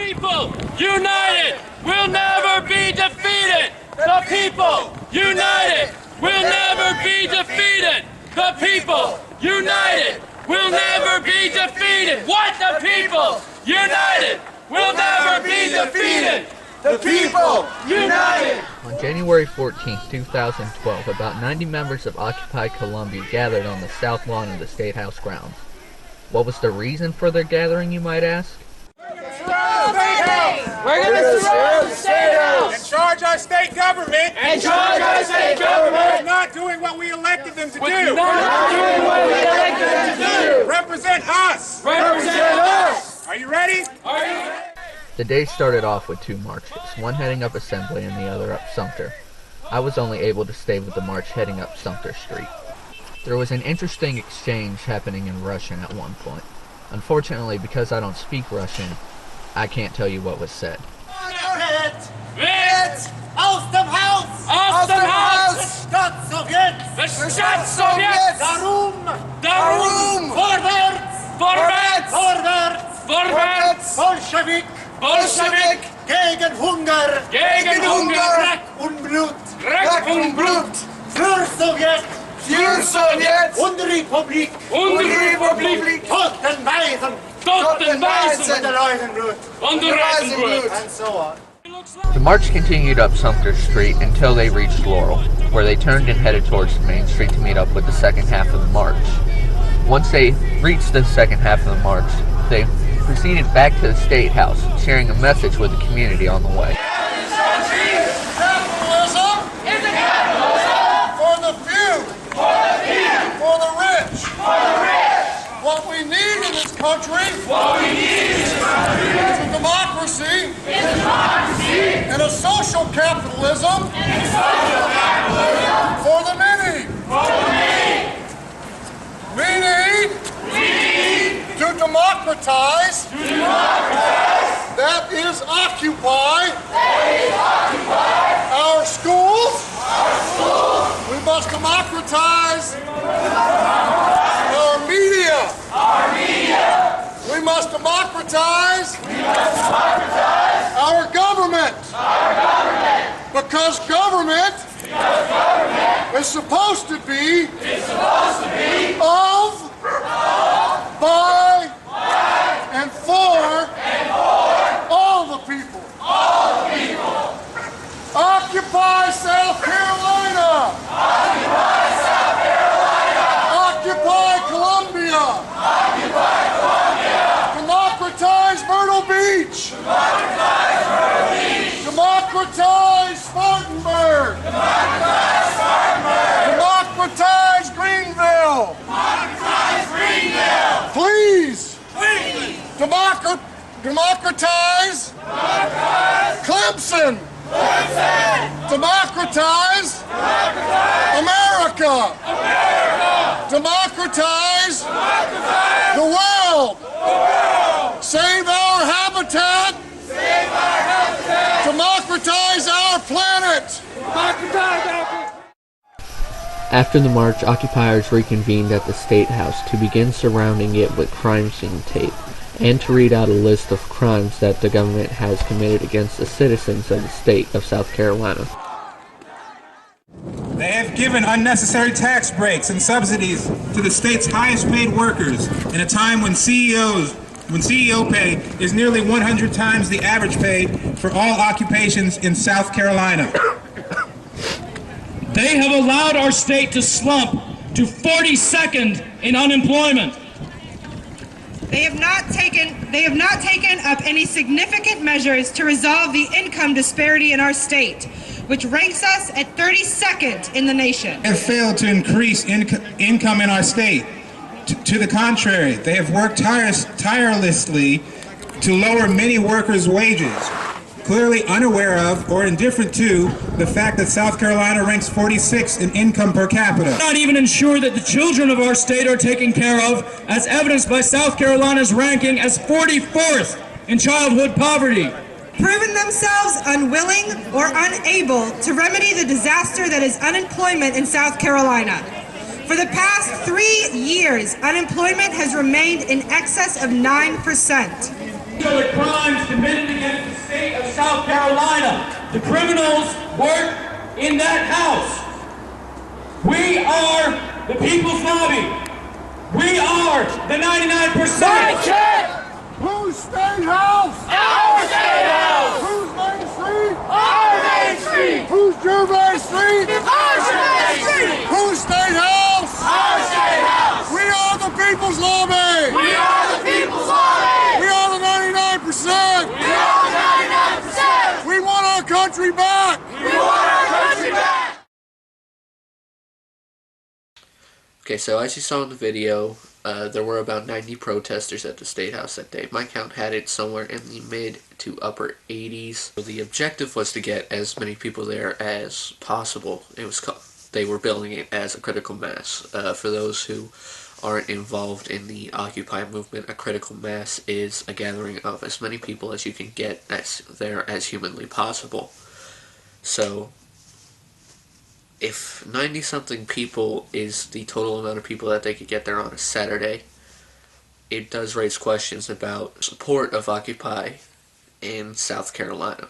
people united will never be defeated. The people united will never be defeated. The people united will never be defeated. What? The people united will never be defeated. The people united. On January 14, 2012, about 90 members of Occupy Columbia gathered on the south lawn of the State House grounds. What was the reason for their gathering, you might ask? We're going to surround the State House and charge our state government with not doing what we elected them to do. Represent us. Are you ready? The day started off with two marches, one heading up Assembly and the other up Sumter. I was only able to stay with the march heading up Sumter Street. There was an interesting exchange happening in Russian at one point. Unfortunately, because I don't speak Russian, I can't tell you what was said. Aus dem Haus! Aus dem Haus! Staatssowjets! Darum! Vorwärts! Bolschewik! Gegen Hunger! Dreck und Blut! Für Sowjet! Und Republik! Toten Weisen! Und der Eulenblut! And so on. The march continued up Sumter Street until they reached Laurel, where they turned and headed towards Main Street to meet up with the second half of the march. Once they reached the second half of the march, they proceeded back to the State House, sharing a message with the community on the way. Capitalism is a capitalism for the few, for the rich. What we need in this country is a democracy and a social capitalism for the many. We need to democratize. That is occupy our schools. We must democratize our media. We must democratize our government. Because government is supposed to be of, by, and for all the people. Occupy South Carolina. Occupy Columbia. Democratize Myrtle Beach. Democratize Spartanburg. Democratize Greenville. Please. Democratize Clemson. Democratize America. Democratize the world. Save our habitat. Democratize our planet. After the march, occupiers reconvened at the State House to begin surrounding it with crime scene tape, and to read out a list of crimes that the government has committed against the citizens of the state of South Carolina. They have given unnecessary tax breaks and subsidies to the state's highest paid workers in a time when CEO pay is nearly 100 times the average pay for all occupations in South Carolina. They have allowed our state to slump to 42nd in unemployment. They have not taken up any significant measures to resolve the income disparity in our state, which ranks us at 32nd in the nation. They have failed to increase income in our state. To the contrary, they have worked tirelessly to lower many workers' wages, clearly unaware of or indifferent to the fact that South Carolina ranks 46th in income per capita. Not even ensure that the children of our state are taken care of, as evidenced by South Carolina's ranking as 44th in childhood poverty. Proven themselves unwilling or unable to remedy the disaster that is unemployment in South Carolina. For the past 3 years, unemployment has remained in excess of 9%. The crimes committed against South Carolina. The criminals work in that house. We are the People's Lobby. We are the 99%. Whose state house? Our state house. Whose Main Street? Our Main Street. Whose Gervais Street? Our Gervais Street. Whose state house? Our state house. We are the People's Lobby. We are the People's Lobby. We are the 99%. We are the 99%. We want our country back. We want our country back. Okay, so as you saw in the video, there were about 90 protesters at the State House that day. My count had it somewhere in the mid to upper 80s. So the objective was to get as many people there as possible. They were billing it as a critical mass. For those who aren't involved in the Occupy movement, a critical mass is a gathering of as many people as you can get there as humanly possible. So if 90-something people is the total amount of people that they could get there on a Saturday, it does raise questions about support of Occupy in South Carolina.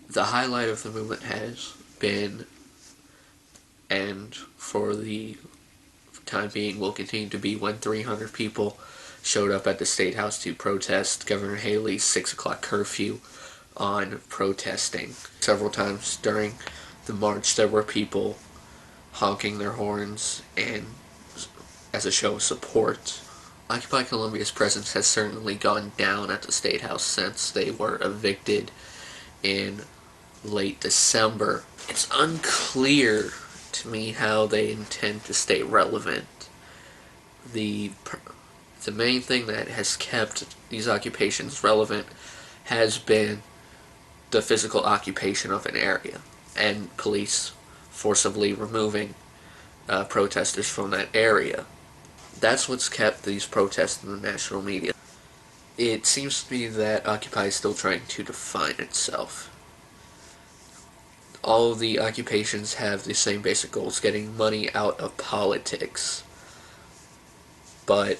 The highlight of the movement has been, and for the time being will continue to be, when 300 people showed up at the State House to protest Governor Haley's 6 o'clock curfew on protesting. Several times during the march there were people honking their horns and as a show of support. Occupy Columbia's presence has certainly gone down at the State House since they were evicted in late December. It's unclear to me how they intend to stay relevant. The main thing that has kept these occupations relevant has been the physical occupation of an area and police forcibly removing protesters from that area. That's what's kept these protests in the national media. It seems to me that Occupy is still trying to define itself. All of the occupations have the same basic goals: getting money out of politics. But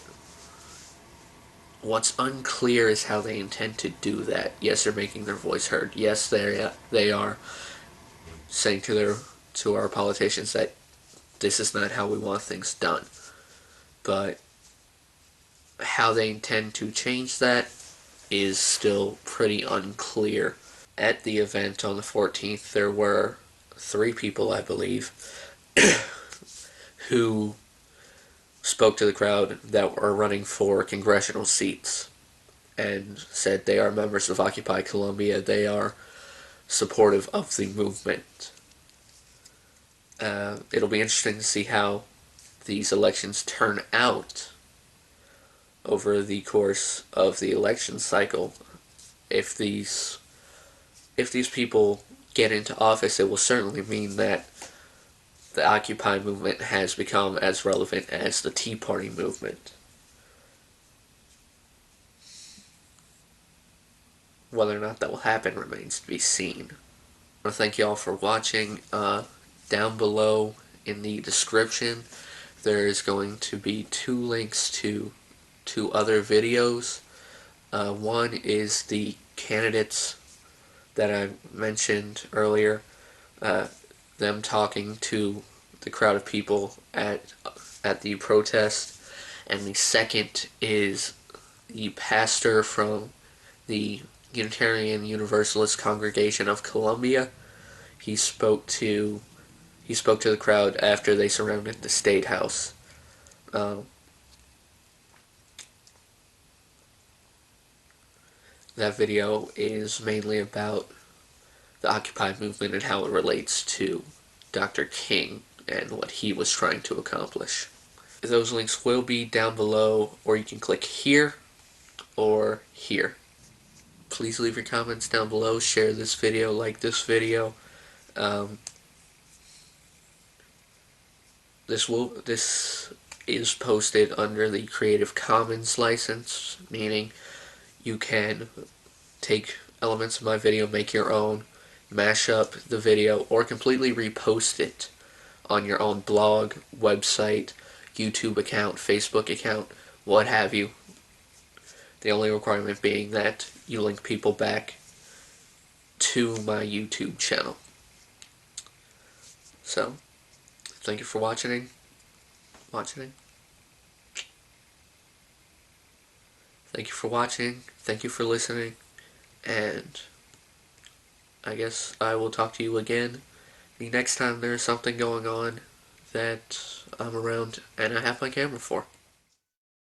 what's unclear is how they intend to do that. Yes, they're making their voice heard. Yes, they are saying to our politicians that this is not how we want things done. But how they intend to change that is still pretty unclear. At the event on the 14th, there were 3 people, I believe, who spoke to the crowd that were running for congressional seats and said they are members of Occupy Columbia. They are supportive of the movement. It'll be interesting to see how these elections turn out over the course of the election cycle. If these people get into office, it will certainly mean that the Occupy movement has become as relevant as the Tea Party movement. Whether or not that will happen remains to be seen. I want to thank you all for watching. Down below in the description there is going to be 2 links to 2 other videos. One is the candidates that I mentioned earlier, them talking to the crowd of people at the protest, and the second is the pastor from the Unitarian Universalist Congregation of Columbia. He spoke to the crowd after they surrounded the State House. That video is mainly about the Occupy movement and how it relates to Dr. King and what he was trying to accomplish. Those links will be down below, or you can click here or here. Please leave your comments down below, share this video, like this video. This is posted under the Creative Commons license, meaning you can take elements of my video, make your own, mash up the video, or completely repost it on your own blog, website, YouTube account, Facebook account, what have you. The only requirement being that you link people back to my YouTube channel. So, thank you for watching. Thank you for watching. Thank you for listening. And I guess I will talk to you again the next time there's something going on that I'm around and I have my camera for.